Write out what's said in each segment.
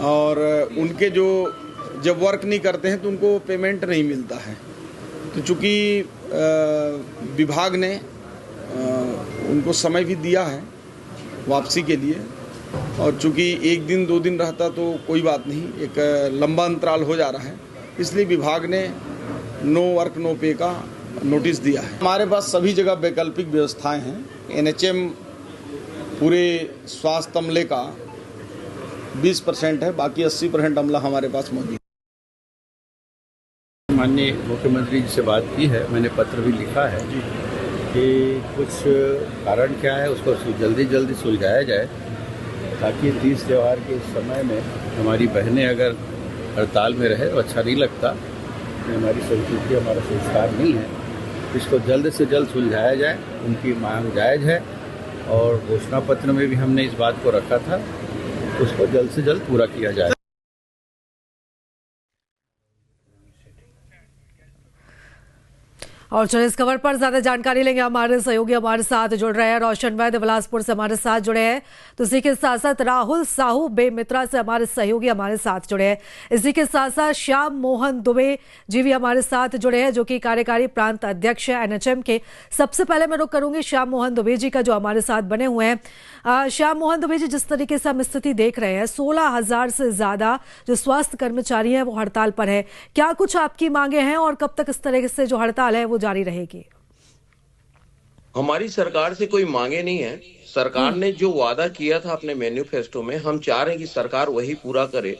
और उनके जो जब वर्क नहीं करते हैं तो उनको पेमेंट नहीं मिलता है। तो चूँकि विभाग ने उनको समय भी दिया है वापसी के लिए, और चूँकि 1 दिन 2 दिन रहता तो कोई बात नहीं, एक लंबा अंतराल हो जा रहा है, इसलिए विभाग ने नो वर्क नो पे का नोटिस दिया है। हमारे पास सभी जगह वैकल्पिक व्यवस्थाएं हैं। एनएचएम पूरे स्वास्थ्य अमले का 20% है, बाकी 80% अमला हमारे पास मौजूद है। माननीय मुख्यमंत्री जी से बात की है, मैंने पत्र भी लिखा है कि कुछ कारण क्या है उसको जल्दी सुलझाया जाए, ताकि तीज त्यौहार के समय में हमारी बहनें अगर हड़ताल में रहे तो अच्छा नहीं लगता। हमारी संस्कृति, हमारा संस्कार नहीं है। इसको जल्द से जल्द सुलझाया जाए। उनकी मांग जायज़ है और घोषणा पत्र में भी हमने इस बात को रखा था, उसको जल्द से जल्द पूरा किया जाए। और चलिए इस खबर पर ज्यादा जानकारी लेंगे, हमारे सहयोगी हमारे साथ जुड़ रहे हैं। रोशन वैद्य बिलासपुर से हमारे साथ जुड़े हैं, तो इसी के साथ साथ राहुल साहू बेमित्रा से हमारे सहयोगी हमारे साथ जुड़े हैं। इसी के साथ साथ श्याम मोहन दुबे जी भी हमारे साथ जुड़े हैं, जो कि कार्यकारी प्रांत अध्यक्ष है एनएचएम के। सबसे पहले मैं रुक करूंगी श्याम मोहन दुबे जी का, जो हमारे साथ बने हुए हैं। श्याम मोहन दुबे जी, जिस तरीके से हम स्थिति देख रहे हैं, 16,000 से ज्यादा जो स्वास्थ्य कर्मचारी हैं वो हड़ताल पर है। क्या कुछ आपकी मांगे हैं और कब तक इस तरह से जो हड़ताल है वो जारी रहेगी? हमारी सरकार से कोई मांगे नहीं है। सरकार ने जो वादा किया था अपने मैन्युफेस्टो में, हम चाह रहे हैं कि सरकार वही पूरा करे।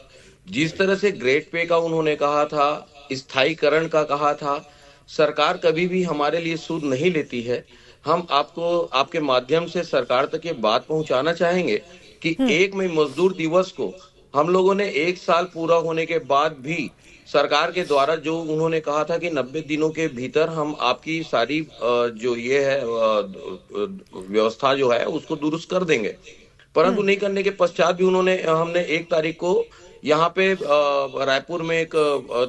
जिस तरह से ग्रेड पे का उन्होंने कहा था, स्थायीकरण का कहा था, सरकार कभी भी हमारे लिए सूद नहीं लेती है। हम आपको आपके माध्यम से सरकार तक ये बात पहुंचाना चाहेंगे कि 1 मई मजदूर दिवस को हम लोगों ने 1 साल पूरा होने के बाद भी सरकार के द्वारा जो उन्होंने कहा था कि 90 दिनों के भीतर हम आपकी सारी जो ये है व्यवस्था जो है उसको दुरुस्त कर देंगे, परंतु नहीं करने के पश्चात भी हमने 1 तारीख को यहाँ पे रायपुर में एक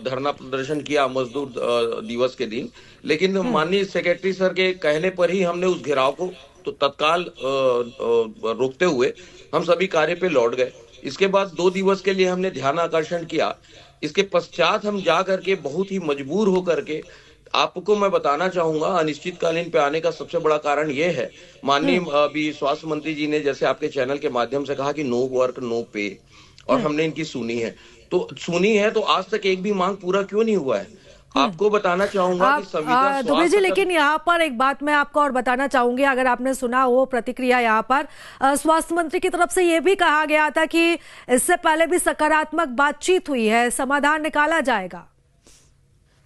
धरना प्रदर्शन किया मजदूर दिवस के दिन। लेकिन माननीय सेक्रेटरी सर के कहने पर ही हमने उस घेराव को तो तत्काल रोकते हुए हम सभी कार्य पे लौट गए। इसके बाद 2 दिवस के लिए हमने ध्यान आकर्षण किया। इसके पश्चात हम जा करके बहुत ही मजबूर होकर के आपको मैं बताना चाहूंगा, अनिश्चितकालीन पे आने का सबसे बड़ा कारण ये है, माननीय अभी स्वास्थ्य मंत्री जी ने जैसे आपके चैनल के माध्यम से कहा कि नो वर्क नो पे, और हमने इनकी सुनी है तो आज तक एक भी मांग पूरा क्यों नहीं हुआ है? आपको बताना चाहूंगा कि संविदा दुबे जी, लेकिन यहाँ पर एक बात मैं आपको और बताना चाहूंगी, अगर आपने सुना हो प्रतिक्रिया, यहाँ पर स्वास्थ्य मंत्री की तरफ से ये भी कहा गया था कि इससे पहले भी सकारात्मक बातचीत हुई है, समाधान निकाला जाएगा।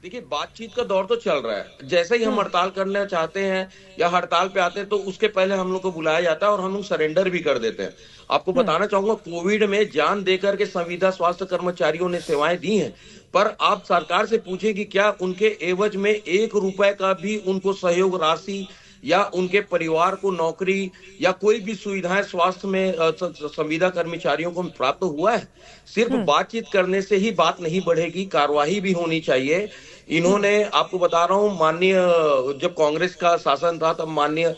देखिए, बातचीत का दौर तो चल रहा है। जैसे ही हम हड़ताल करना चाहते हैं या हड़ताल पे आते हैं तो उसके पहले हम लोग को बुलाया जाता है और हम लोग सरेंडर भी कर देते हैं। आपको बताना चाहूंगा, कोविड में जान देकर के संविदा स्वास्थ्य कर्मचारियों ने सेवाएं दी हैं, पर आप सरकार से पूछें कि क्या उनके एवज में 1 रुपए का भी उनको सहयोग राशि या उनके परिवार को नौकरी या कोई भी सुविधाएं स्वास्थ्य में संविदा कर्मचारियों को प्राप्त हुआ है? सिर्फ बातचीत करने से ही बात नहीं बढ़ेगी, कार्यवाही भी होनी चाहिए। इन्होंने, आपको बता रहा हूं, माननीय जब कांग्रेस का शासन था तब माननीय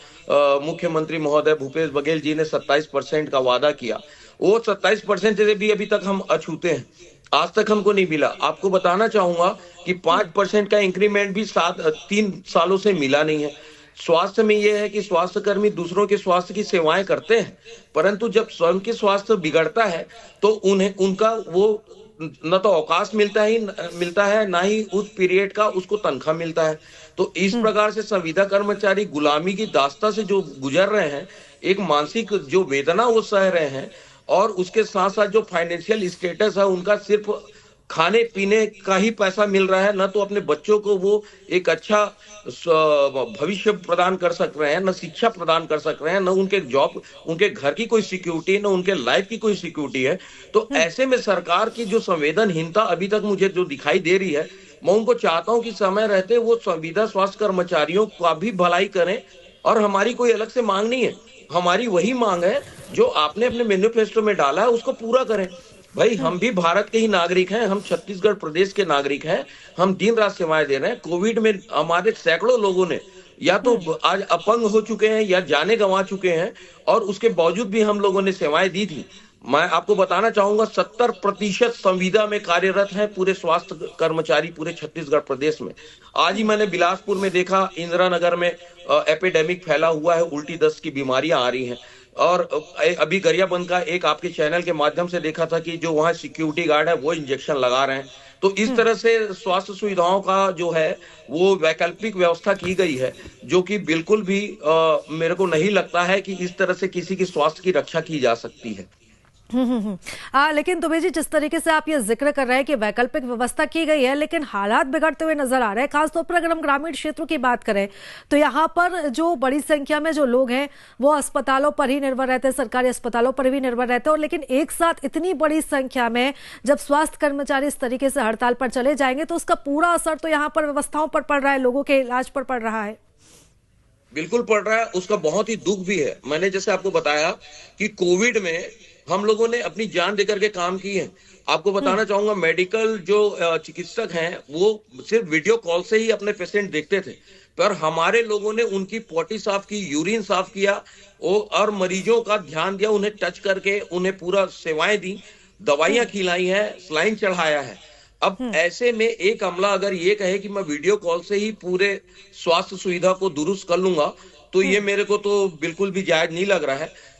मुख्यमंत्री महोदय भूपेश बघेल जी ने 27% का वादा किया। वो 27% से भी अभी तक हम अछूते हैं, आज तक हमको नहीं मिला। आपको बताना चाहूंगा कि 5% का इंक्रीमेंट भी 3 सालों से मिला नहीं है। स्वास्थ्य में यह है कि स्वास्थ्य कर्मी दूसरों के स्वास्थ्य की सेवाएं करते हैं, परंतु जब स्वयं के स्वास्थ्य बिगड़ता है तो उनका वो न तो अवकाश मिलता है ना ही उस पीरियड का उसको तनख्वाह मिलता है। तो इस प्रकार से संविदा कर्मचारी गुलामी की दास्ता से जो गुजर रहे हैं, एक मानसिक जो वेदना वो सह रहे हैं, और उसके साथ साथ जो फाइनेंशियल स्टेटस है उनका सिर्फ खाने पीने का ही पैसा मिल रहा है, न तो अपने बच्चों को वो एक अच्छा भविष्य प्रदान कर सक रहे हैं, न शिक्षा प्रदान कर सक रहे हैं, न उनके जॉब, उनके घर की कोई सिक्योरिटी, न उनके लाइफ की कोई सिक्योरिटी है। तो ऐसे में सरकार की जो संवेदनहीनता अभी तक मुझे जो दिखाई दे रही है, मैं उनको चाहता हूं कि समय रहते वो संविदा स्वास्थ्य कर्मचारियों का भी भलाई करें। और हमारी कोई अलग से मांग नहीं है, हमारी वही मांग है जो आपने अपने मैनिफेस्टो में डाला है, उसको पूरा करें। भाई, हम भी भारत के ही नागरिक हैं, हम छत्तीसगढ़ प्रदेश के नागरिक हैं, हम दिन रात सेवाएं दे रहे हैं। कोविड में हमारे सैकड़ों लोगों ने या तो आज अपंग हो चुके हैं या जाने गंवा चुके हैं, और उसके बावजूद भी हम लोगों ने सेवाएं दी थी। मैं आपको बताना चाहूंगा 70% संविदा में कार्यरत है पूरे स्वास्थ्य कर्मचारी पूरे छत्तीसगढ़ प्रदेश में। आज ही मैंने बिलासपुर में देखा, इंदिरा नगर में एपिडेमिक फैला हुआ है, उल्टी दस्त की बीमारियां आ रही हैं। और अभी गरियाबंद का एक आपके चैनल के माध्यम से देखा था कि जो वहाँ सिक्योरिटी गार्ड है वो इंजेक्शन लगा रहे हैं। तो इस तरह से स्वास्थ्य सुविधाओं का जो है वो वैकल्पिक व्यवस्था की गई है, जो कि बिल्कुल भी मेरे को नहीं लगता है कि इस तरह से किसी की स्वास्थ्य की रक्षा की जा सकती है। लेकिन दुबे जी, जिस तरीके से आप ये जिक्र कर रहे हैं कि वैकल्पिक व्यवस्था की गई है, लेकिन हालात बिगड़ते हुए नजर आ रहे हैं। खासतौर पर अगर हम ग्रामीण क्षेत्रों की बात करें तो यहाँ पर जो बड़ी संख्या में जो लोग हैं वो अस्पतालों पर ही निर्भर रहते हैं, सरकारी अस्पतालों पर भी निर्भर रहते हैं। और लेकिन एक साथ इतनी बड़ी संख्या में जब स्वास्थ्य कर्मचारी इस तरीके से हड़ताल पर चले जाएंगे तो उसका पूरा असर तो यहाँ पर व्यवस्थाओं पर पड़ रहा है, लोगों के इलाज पर पड़ रहा है। बिल्कुल पड़ रहा है, उसका बहुत ही दुख भी है। मैंने जैसे आपको बताया कि कोविड में हम लोगों ने अपनी जान देकर के काम की है। आपको बताना चाहूंगा, मेडिकल जो चिकित्सक हैं वो सिर्फ वीडियो कॉल से ही अपने पेशेंट देखते थे, पर हमारे लोगों ने उनकी पॉटी साफ की, यूरिन साफ किया और मरीजों का ध्यान दिया, उन्हें टच करके उन्हें पूरा सेवाएं दी, दवाइयां खिलाई हैं, सलाइन चढ़ाया है। अब ऐसे में एक अमला अगर ये कहे कि मैं वीडियो कॉल से ही पूरे स्वास्थ्य सुविधा को दुरुस्त कर लूंगा, तो ये मेरे को तो बिल्कुल भी जायज नहीं लग रहा है।